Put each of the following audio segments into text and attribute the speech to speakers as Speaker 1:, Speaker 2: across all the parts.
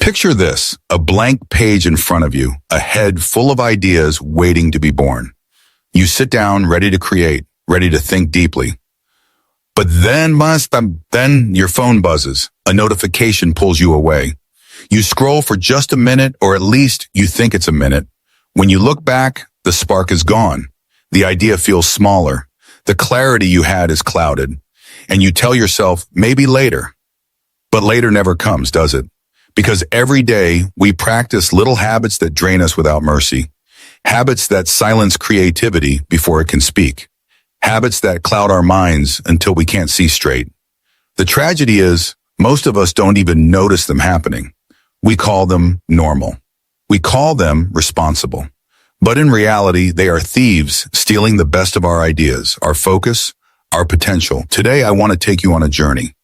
Speaker 1: Picture this, a blank page in front of you, a head full of ideas waiting to be born. You sit down, ready to create, ready to think deeply. But then your phone buzzes. A notification pulls you away. You scroll for just a minute, or at least you think it's a minute. When you look back, the spark is gone. The idea feels smaller. The clarity you had is clouded. And you tell yourself, maybe later. But later never comes, does it? Because every day we practice little habits that drain us without mercy. Habits that silence creativity before it can speak. Habits that cloud our minds until we can't see straight. The tragedy is, most of us don't even notice them happening. We call them normal. We call them responsible. But in reality, they are thieves stealing the best of our ideas, our focus, our potential. Today, I want to take you on a journey.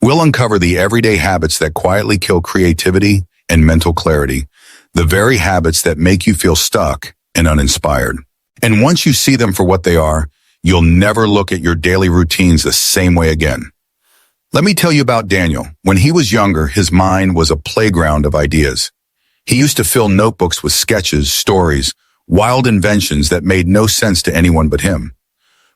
Speaker 1: We'll uncover the everyday habits that quietly kill creativity and mental clarity, the very habits that make you feel stuck and uninspired. And once you see them for what they are, you'll never look at your daily routines the same way again. Let me tell you about Daniel. When he was younger, his mind was a playground of ideas. He used to fill notebooks with sketches, stories, wild inventions that made no sense to anyone but him.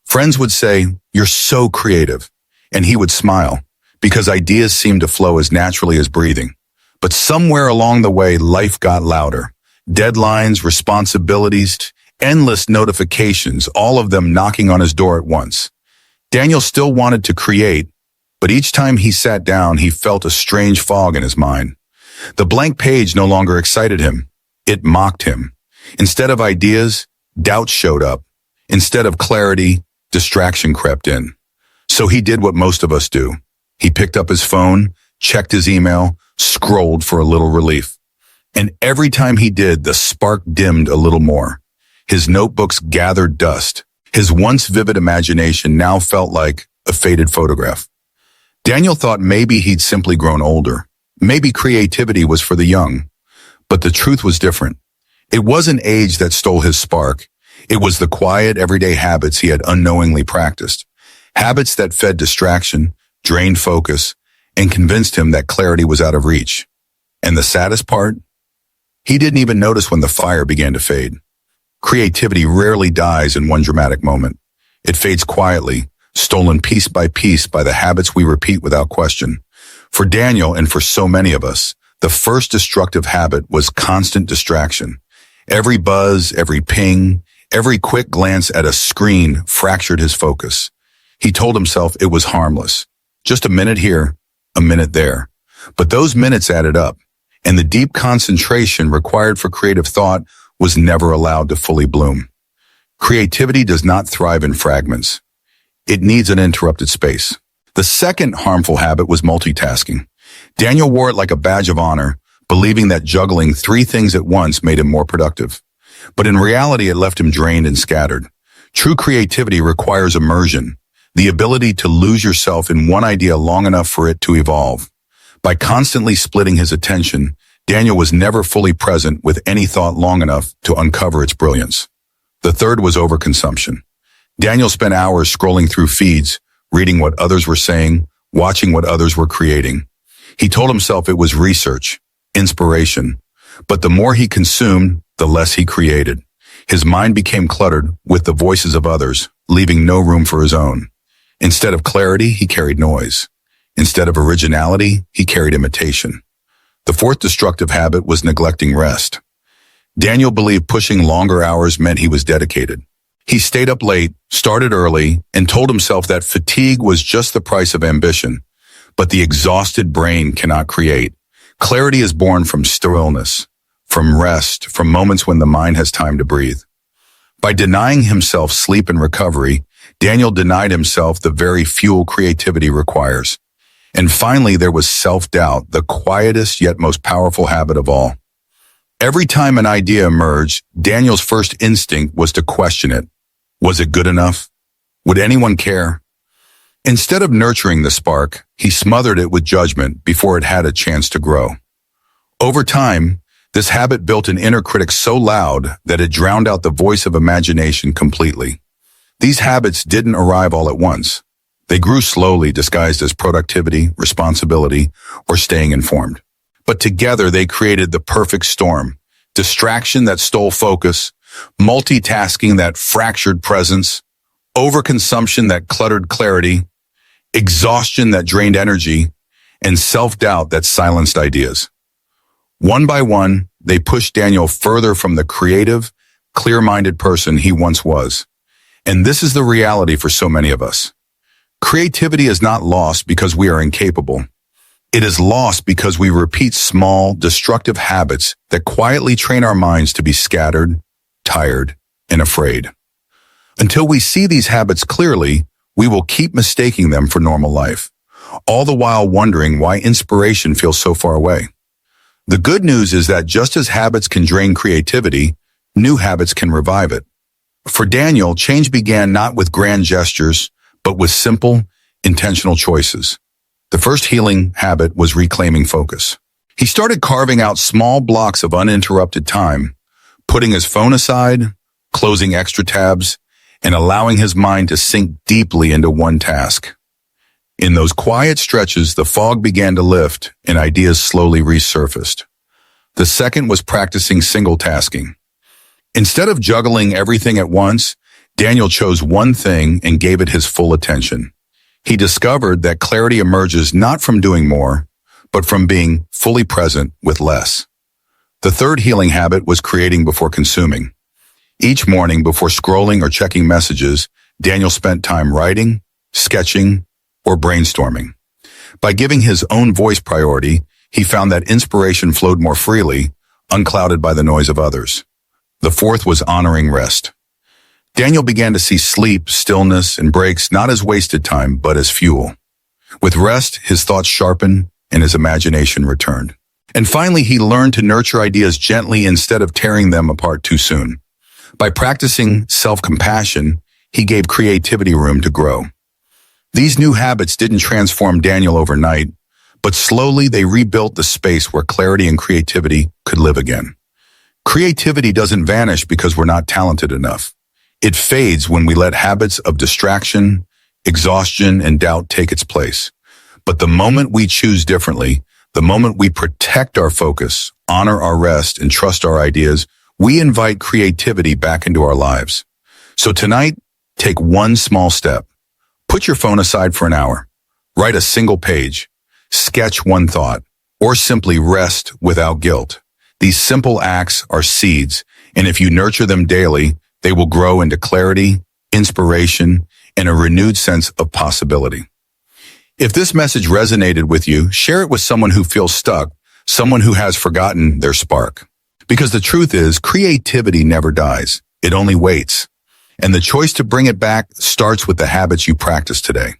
Speaker 1: Friends would say, "You're so creative," and he would smile, because ideas seemed to flow as naturally as breathing. But somewhere along the way, life got louder. Deadlines, responsibilities, endless notifications, all of them knocking on his door at once. Daniel still wanted to create, but each time he sat down, he felt a strange fog in his mind. The blank page no longer excited him. It mocked him. Instead of ideas, doubt showed up. Instead of clarity, distraction crept in. So he did what most of us do. He picked up his phone, checked his email, scrolled for a little relief. And every time he did, the spark dimmed a little more. His notebooks gathered dust. His once vivid imagination now felt like a faded photograph. Daniel thought maybe he'd simply grown older. Maybe creativity was for the young. But the truth was different. It wasn't age that stole his spark. It was the quiet, everyday habits he had unknowingly practiced. Habits that fed distraction, drained focus, and convinced him that clarity was out of reach. And the saddest part? He didn't even notice when the fire began to fade. Creativity rarely dies in one dramatic moment. It fades quietly, stolen piece by the habits we repeat without question. For Daniel, and for so many of us, the first destructive habit was constant distraction. Every buzz, every ping, every quick glance at a screen fractured his focus. He told himself it was harmless. Just a minute here, a minute there. But those minutes added up, and the deep concentration required for creative thought was never allowed to fully bloom. Creativity does not thrive in fragments. It needs an interrupted space. The second harmful habit was multitasking. Daniel wore it like a badge of honor, believing that juggling 3 things at once made him more productive. But in reality, it left him drained and scattered. True creativity requires immersion, the ability to lose yourself in one idea long enough for it to evolve. By constantly splitting his attention, Daniel was never fully present with any thought long enough to uncover its brilliance. The third was overconsumption. Daniel spent hours scrolling through feeds, reading what others were saying, watching what others were creating. He told himself it was research, inspiration. But the more he consumed, the less he created. His mind became cluttered with the voices of others, leaving no room for his own. Instead of clarity, he carried noise. Instead of originality, he carried imitation. The fourth destructive habit was neglecting rest. Daniel believed pushing longer hours meant he was dedicated. He stayed up late, started early, and told himself that fatigue was just the price of ambition. But the exhausted brain cannot create. Clarity is born from stillness, from rest, from moments when the mind has time to breathe. By denying himself sleep and recovery, Daniel denied himself the very fuel creativity requires. And finally, there was self-doubt, the quietest yet most powerful habit of all. Every time an idea emerged, Daniel's first instinct was to question it. Was it good enough? Would anyone care? Instead of nurturing the spark, he smothered it with judgment before it had a chance to grow. Over time, this habit built an inner critic so loud that it drowned out the voice of imagination completely. These habits didn't arrive all at once. They grew slowly, disguised as productivity, responsibility, or staying informed. But together they created the perfect storm. Distraction that stole focus, multitasking that fractured presence, overconsumption that cluttered clarity, exhaustion that drained energy, and self-doubt that silenced ideas. One by one, they pushed Daniel further from the creative, clear-minded person he once was. And this is the reality for so many of us. Creativity is not lost because we are incapable. It is lost because we repeat small, destructive habits that quietly train our minds to be scattered, tired, and afraid. Until we see these habits clearly, we will keep mistaking them for normal life, all the while wondering why inspiration feels so far away. The good news is that just as habits can drain creativity, new habits can revive it. For Daniel, change began not with grand gestures, but with simple, intentional choices. The first healing habit was reclaiming focus. He started carving out small blocks of uninterrupted time, putting his phone aside, closing extra tabs, and allowing his mind to sink deeply into one task. In those quiet stretches, the fog began to lift and ideas slowly resurfaced. The second was practicing single tasking. Instead of juggling everything at once, Daniel chose one thing and gave it his full attention. He discovered that clarity emerges not from doing more, but from being fully present with less. The third healing habit was creating before consuming. Each morning, before scrolling or checking messages, Daniel spent time writing, sketching, or brainstorming. By giving his own voice priority, he found that inspiration flowed more freely, unclouded by the noise of others. The fourth was honoring rest. Daniel began to see sleep, stillness, and breaks not as wasted time, but as fuel. With rest, his thoughts sharpened and his imagination returned. And finally, he learned to nurture ideas gently instead of tearing them apart too soon. By practicing self-compassion, he gave creativity room to grow. These new habits didn't transform Daniel overnight, but slowly they rebuilt the space where clarity and creativity could live again. Creativity doesn't vanish because we're not talented enough. It fades when we let habits of distraction, exhaustion, and doubt take its place. But the moment we choose differently, the moment we protect our focus, honor our rest, and trust our ideas, we invite creativity back into our lives. So tonight, take one small step. Put your phone aside for an hour. Write a single page. Sketch one thought. Or simply rest without guilt. These simple acts are seeds, and if you nurture them daily, they will grow into clarity, inspiration, and a renewed sense of possibility. If this message resonated with you, share it with someone who feels stuck, someone who has forgotten their spark. Because the truth is, creativity never dies. It only waits. And the choice to bring it back starts with the habits you practice today.